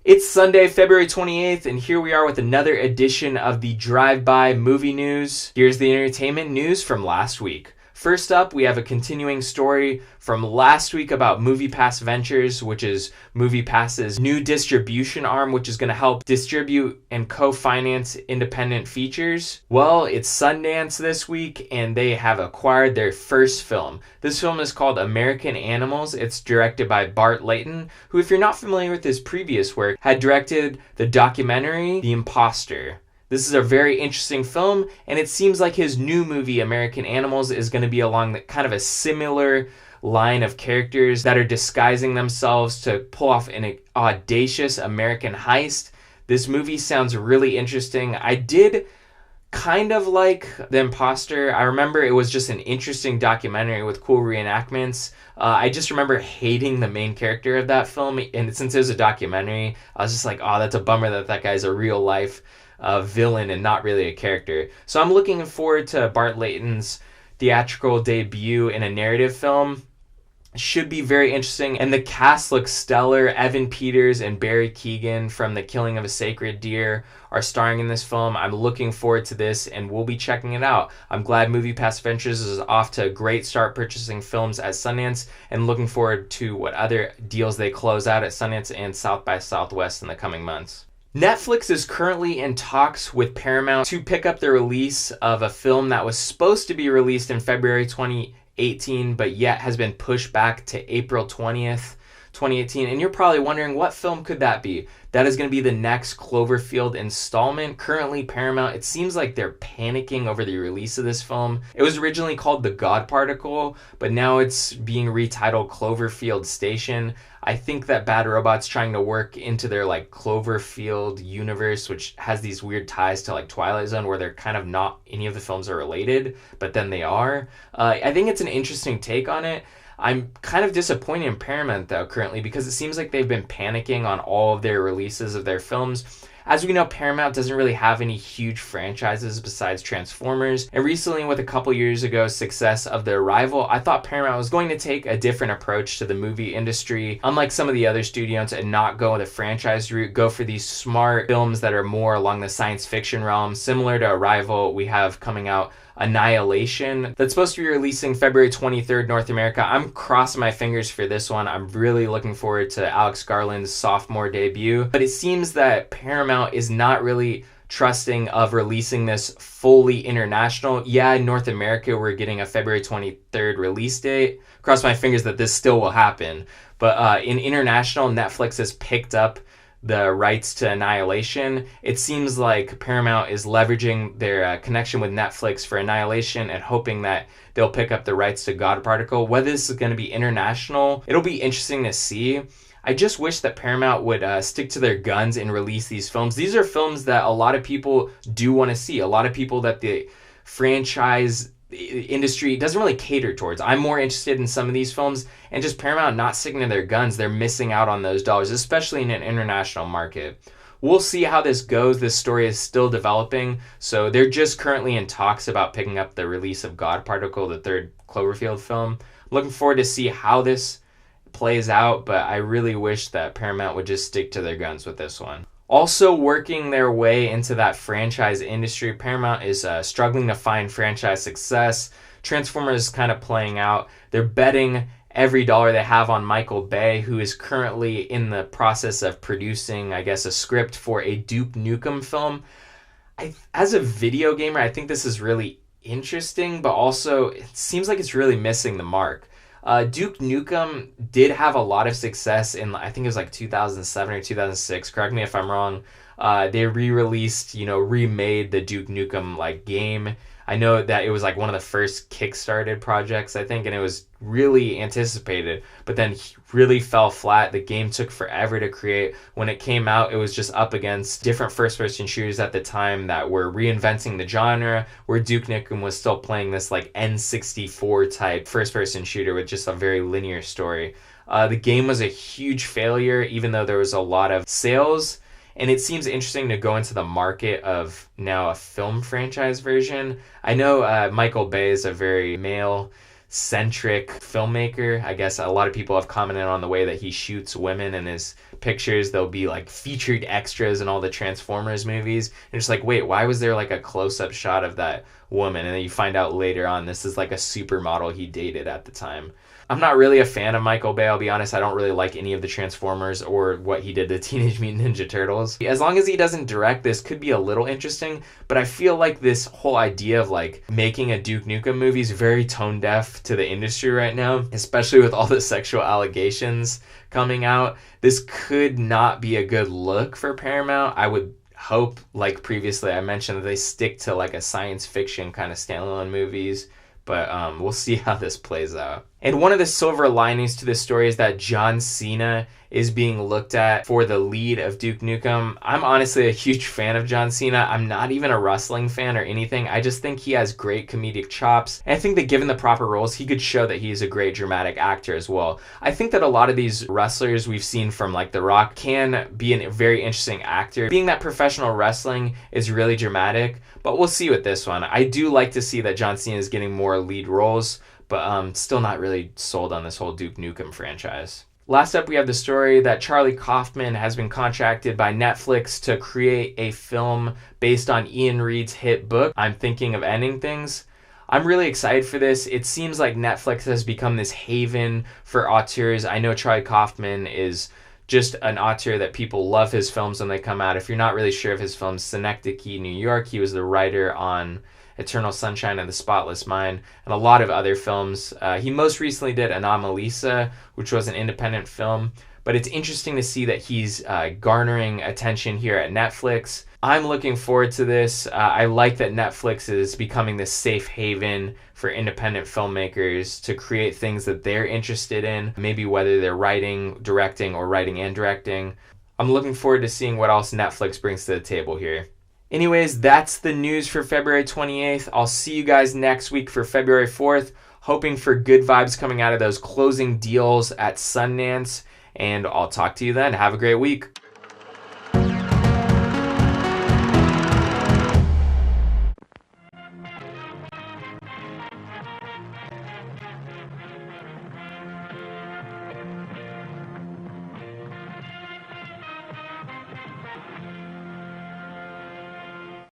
It's Sunday, February 28th, and here we are with another edition of the Drive-By Movie News. Here's the entertainment news from last week. First up, we have a continuing story from last week about MoviePass Ventures, which is MoviePass's new distribution arm, which is going to help distribute and co-finance independent features. Well, it's Sundance this week, and they have acquired their first film. This film is called American Animals. It's directed by Bart Layton, who, if you're not familiar with his previous work, had directed the documentary The Imposter. This is a very interesting film, and it seems like his new movie, American Animals, is going to be along kind of a similar line of characters that are disguising themselves to pull off an audacious American heist. This movie sounds really interesting. I did kind of like The Imposter. I remember it was just an interesting documentary with cool reenactments. I just remember hating the main character of that film, and since it was a documentary, I was just like, oh, that's a bummer that guy's a real life villain and not really a character. So I'm looking forward to Bart Layton's theatrical debut in a narrative film. Should be very interesting, and the cast looks stellar. Evan Peters and Barry Keoghan from The Killing of a Sacred Deer are starring in this film. I'm looking forward to this, and we'll be checking it out. I'm glad MoviePass Ventures is off to a great start purchasing films at Sundance, and looking forward to what other deals they close out at Sundance and South by Southwest in the coming months. Netflix is currently in talks with Paramount to pick up the release of a film that was supposed to be released in February 2018, but yet has been pushed back to April 20th, 2018. And you're probably wondering, what film could that be? That is going to be the next Cloverfield installment. Currently, Paramount, it seems like they're panicking over the release of this film. It was originally called The God Particle, but now it's being retitled Cloverfield Station. I think that Bad Robot's trying to work into their Cloverfield universe, which has these weird ties to Twilight Zone, where they're kind of not, any of the films are related, but then they are. I think it's an interesting take on it. I'm kind of disappointed in Paramount, though, currently, because it seems like they've been panicking on all of their releases of their films. As we know, Paramount doesn't really have any huge franchises besides Transformers. And recently, with a couple years ago's success of The Arrival, I thought Paramount was going to take a different approach to the movie industry, unlike some of the other studios, and not go the franchise route, go for these smart films that are more along the science fiction realm. Similar to Arrival, we have coming out Annihilation that's supposed to be releasing February 23rd North America. I'm crossing my fingers for this one. I'm really looking forward to Alex Garland's sophomore debut, but it seems that Paramount is not really trusting of releasing this fully international. Yeah, in North America we're getting a February 23rd release date. Cross my fingers that this still will happen, but in international, Netflix has picked up the rights to Annihilation. It seems like Paramount is leveraging their connection with Netflix for Annihilation and hoping that they'll pick up the rights to God Particle. Whether this is going to be international, it'll be interesting to see. I just wish that Paramount would stick to their guns and release these films. These are films that a lot of people do want to see. A lot of people that the franchise industry doesn't really cater towards. I'm more interested in some of these films, and just Paramount not sticking to their guns, they're missing out on those dollars, especially in an international market. We'll see how this goes. This story is still developing, so they're just currently in talks about picking up the release of God Particle, the third Cloverfield film. Looking forward to see how this plays out, but I really wish that Paramount would just stick to their guns with this one. Also working their way into that franchise industry, Paramount is struggling to find franchise success. Transformers is kind of playing out. They're betting every dollar they have on Michael Bay, who is currently in the process of producing, I guess, a script for a Duke Nukem film. As a video gamer, I think this is really interesting, but also it seems like it's really missing the mark. Duke Nukem did have a lot of success in, I think it was 2007 or 2006, correct me if I'm wrong. They re-released, remade the Duke Nukem game. I know that it was one of the first kickstarted projects, I think, and it was really anticipated, but then really fell flat. The game took forever to create. When it came out, it was just up against different first-person shooters at the time that were reinventing the genre, where Duke Nukem was still playing this N64 type first-person shooter with just a very linear story. The game was a huge failure, even though there was a lot of sales. And it seems interesting to go into the market of now a film franchise version. I know Michael Bay is a very male centric filmmaker. I guess a lot of people have commented on the way that he shoots women in his pictures. There'll be like featured extras in all the Transformers movies. And it's like, wait, why was there like a close-up shot of that woman? And then you find out later on this is like a supermodel he dated at the time. I'm not really a fan of Michael Bay, I'll be honest. I don't really like any of the Transformers or what he did to Teenage Mutant Ninja Turtles. As long as he doesn't direct, this could be a little interesting, but I feel like this whole idea of like making a Duke Nukem movie is very tone deaf to the industry right now, especially with all the sexual allegations coming out. This could not be a good look for Paramount. I would hope, like previously I mentioned, that they stick to like a science fiction kind of standalone movies. But we'll see how this plays out. And one of the silver linings to this story is that John Cena is being looked at for the lead of Duke Nukem. I'm honestly a huge fan of John Cena. I'm not even a wrestling fan or anything. I just think he has great comedic chops. And I think that given the proper roles, he could show that he's a great dramatic actor as well. I think that a lot of these wrestlers we've seen from like The Rock can be a very interesting actor. Being that professional wrestling is really dramatic, but we'll see with this one. I do like to see that John Cena is getting more lead roles, but still not really sold on this whole Duke Nukem franchise. Last up, we have the story that Charlie Kaufman has been contracted by Netflix to create a film based on Ian Reid's hit book, I'm Thinking of Ending Things. I'm really excited for this. It seems like Netflix has become this haven for auteurs. I know Charlie Kaufman is just an auteur that people love his films when they come out. If you're not really sure of his films, Synecdoche, New York, he was the writer on Eternal Sunshine of the Spotless Mind, and a lot of other films. He most recently did Anomalisa, which was an independent film, but it's interesting to see that he's garnering attention here at Netflix. I'm looking forward to this. I like that Netflix is becoming this safe haven for independent filmmakers to create things that they're interested in, maybe whether they're writing, directing, or writing and directing. I'm looking forward to seeing what else Netflix brings to the table here. Anyways, that's the news for February 28th. I'll see you guys next week for February 4th. Hoping for good vibes coming out of those closing deals at Sundance. And I'll talk to you then. Have a great week.